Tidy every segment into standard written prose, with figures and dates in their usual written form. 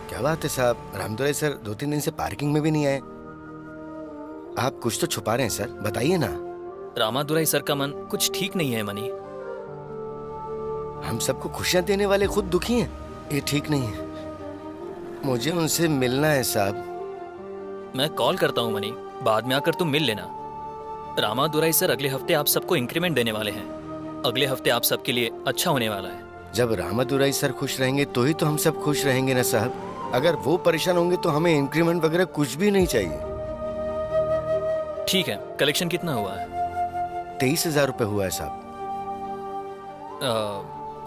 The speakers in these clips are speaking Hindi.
क्या बात है साहब, रामदुराई सर 2-3 दिन से पार्किंग में भी नहीं आए। आप कुछ तो छुपा रहे हैं सर, बताइए ना। रामादुराई सर का मन कुछ ठीक नहीं है मनी। हम सबको खुशियां देने वाले खुद दुखी हैं, ये ठीक नहीं है। मुझे उनसे मिलना है साहब। मैं कॉल करता हूँ मनी, बाद में आकर तुम मिल लेना। रामादुराई सर अगले हफ्ते आप सबको इंक्रीमेंट देने वाले हैं। अगले हफ्ते आप सबके लिए अच्छा होने वाला है। जब रामादुराई सर खुश रहेंगे तो ही तो हम सब खुश रहेंगे ना साहब। अगर वो परेशान होंगे तो हमें इंक्रीमेंट वगैरह कुछ भी नहीं चाहिए। ठीक है, कलेक्शन कितना हुआ है? 23,000 रुपए हुआ है साहब।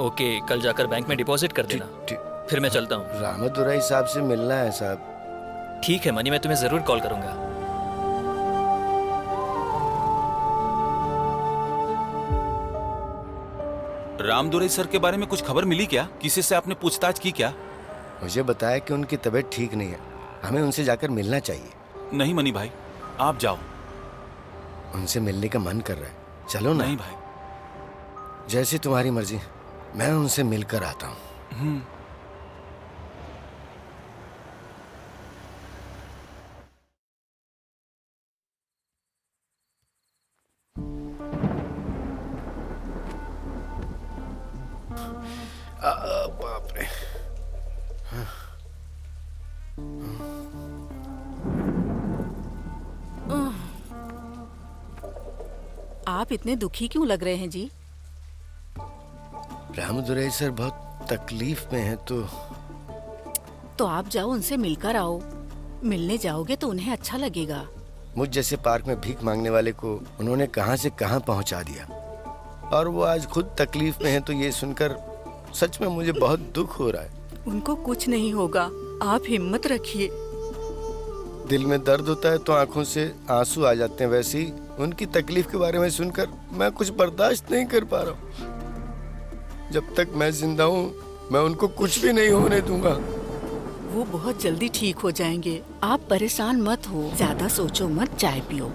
ओके, कल जाकर बैंक में डिपॉजिट कर देना। फिर मैं चलता हूँ। रामादुराई साहब से मिलना है साहब। ठीक है मनी, मैं तुम्हें जरूर कॉल करूंगा। रामदुराई सर के बारे में कुछ खबर मिली क्या? किसी से आपने पूछताछ की क्या? मुझे बताया कि उनकी तबीयत ठीक नहीं है, हमें उनसे जाकर मिलना चाहिए। नहीं मनी भाई, आप जाओ। उनसे मिलने का मन कर रहा है, चलो ना। नहीं भाई। जैसी तुम्हारी मर्जी, मैं उनसे मिलकर आता हूँ। बाप रे। आप इतने दुखी क्यों लग रहे हैं जी? रामदुराई सर बहुत तकलीफ में हैं तो आप जाओ, उनसे मिलकर आओ। मिलने जाओगे तो उन्हें अच्छा लगेगा। मुझ जैसे पार्क में भीख मांगने वाले को उन्होंने कहां से कहां पहुंचा दिया, और वो आज खुद तकलीफ में हैं, तो ये सुनकर सच में मुझे बहुत दुख हो रहा है। उनको कुछ नहीं होगा, आप हिम्मत रखिए। दिल में दर्द होता है तो आंखों से आंसू आ जाते हैं, वैसे ही उनकी तकलीफ के बारे में सुनकर मैं कुछ बर्दाश्त नहीं कर पा रहा हूँ। जब तक मैं जिंदा हूँ मैं उनको कुछ भी नहीं होने दूंगा। वो बहुत जल्दी ठीक हो जाएंगे, आप परेशान मत हो, ज्यादा सोचो मत, चाय पियो।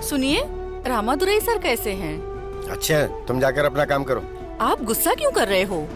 सुनिए, रामादुराई सर कैसे हैं? अच्छा है, तुम जाकर अपना काम करो। आप गुस्सा क्यों कर रहे हो?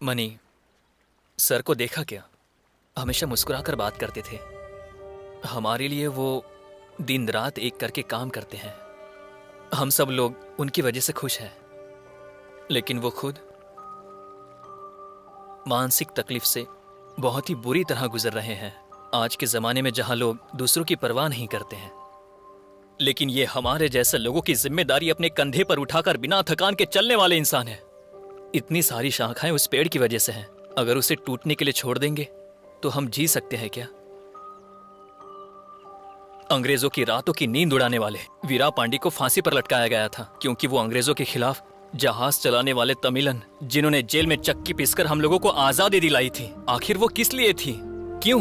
मनी, सर को देखा क्या? हमेशा मुस्कुराकर बात करते थे। हमारे लिए वो दिन रात एक करके काम करते हैं। हम सब लोग उनकी वजह से खुश हैं, लेकिन वो खुद मानसिक तकलीफ से बहुत ही बुरी तरह गुजर रहे हैं। आज के जमाने में जहां लोग दूसरों की परवाह नहीं करते हैं, लेकिन ये हमारे जैसे लोगों की जिम्मेदारी अपने कंधे पर उठाकर बिना थकान के चलने वाले इंसान हैं। इतनी सारी शाखाएं उस पेड़ की वजह से हैं। अगर उसे टूटने के लिए छोड़ देंगे तो हम जी सकते हैं क्या? अंग्रेजों की रातों की नींद उड़ाने वाले वीरा पांडी को फांसी पर लटकाया गया था क्योंकि वो अंग्रेजों के खिलाफ जहाज चलाने वाले तमिलन, जिन्होंने जेल में चक्की पीसकर हम लोगों को आजादी दिलाई थी। आखिर वो किस लिए थी? क्यों?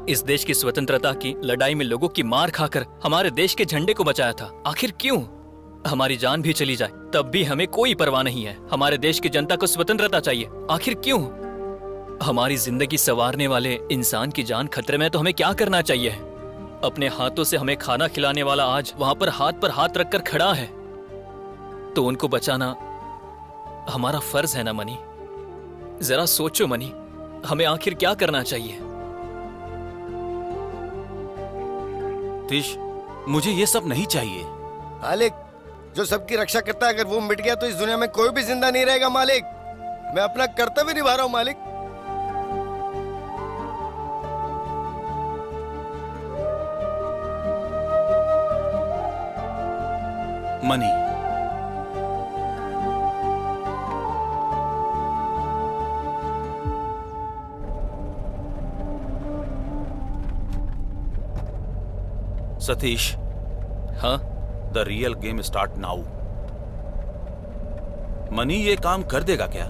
इस देश की स्वतंत्रता की लड़ाई में लोगों की मार खाकर हमारे देश के झंडे को बचाया था। आखिर क्यों? हमारी जान भी चली जाए तब भी हमें कोई परवाह नहीं है। हमारे देश की जनता को स्वतंत्रता चाहिए। आखिर क्यों? हमारी जिंदगी संवारने वाले इंसान की जान खतरे में तो हमें क्या करना चाहिए? अपने हाथों से हमें खाना खिलाने वाला आज वहां पर हाथ रखकर खड़ा है, तो उनको बचाना हमारा फर्ज है ना मनी? जरा सोचो मनी, हमें आखिर क्या करना चाहिए? तीश, मुझे ये सब नहीं चाहिए। मालिक, जो सबकी रक्षा करता है, अगर वो मिट गया तो इस दुनिया में कोई भी जिंदा नहीं रहेगा मालिक। मैं अपना कर्तव्य निभा रहा हूं मालिक। मनी, सतीश, हाँ, the real game start now. Money ये काम कर देगा क्या?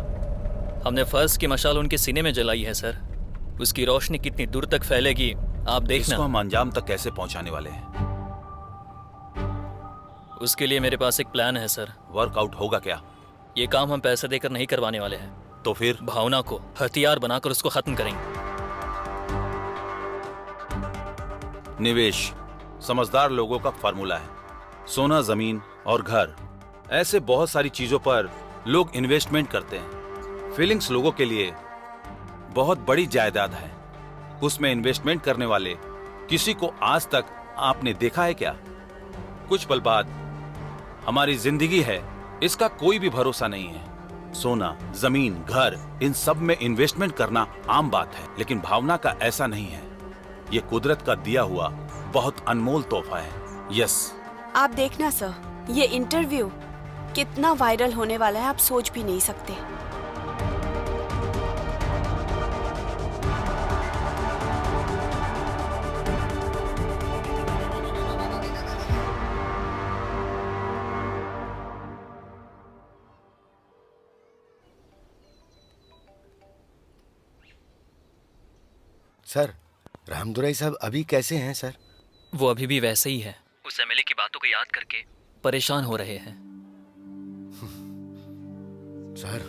हमने फर्ज की मशाल उनके सीने में जलाई है सर। उसकी रोशनी कितनी दूर तक फैलेगी आप देखना। इसको हम अंजाम तक कैसे पहुंचाने वाले हैं? उसके लिए मेरे पास एक प्लान है सर। वर्कआउट होगा क्या? ये काम हम पैसे देकर नहीं करवाने वाले हैं। तो फिर? भावना को हथियार बनाकर उसको खत्म करेंगे। निवेश समझदार लोगों का फार्मूला है। सोना, जमीन और घर, ऐसे बहुत सारी चीजों पर लोग इन्वेस्टमेंट करते हैं। फीलिंग्स लोगों के लिए बहुत बड़ी जायदाद है। उसमें इन्वेस्टमेंट करने वाले किसी को आज तक आपने देखा है क्या? कुछ पल बाद हमारी जिंदगी है, इसका कोई भी भरोसा नहीं है। सोना, जमीन, घर, इन सब में इन्वेस्टमेंट करना आम बात है, लेकिन भावना का ऐसा नहीं है। ये कुदरत का दिया हुआ बहुत अनमोल तोहफा है। यस। आप देखना सर, ये इंटरव्यू कितना वायरल होने वाला है आप सोच भी नहीं सकते। सर, रामदुराई साहब अभी कैसे हैं सर? वो अभी भी वैसे ही है। उस एमएलए की बातों को याद करके परेशान हो रहे हैं। सर,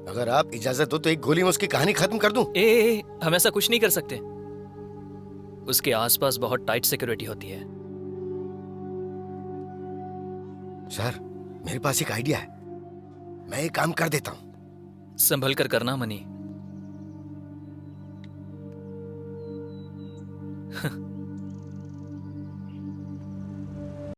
अगर आप इजाजत दो तो एक गोली में उसकी कहानी खत्म कर दूं। हम ऐसा कुछ नहीं कर सकते। उसके आसपास बहुत टाइट सिक्योरिटी होती है। सर, मेरे पास एक आइडिया है, मैं ये काम कर देता हूं। संभल कर करना मनी।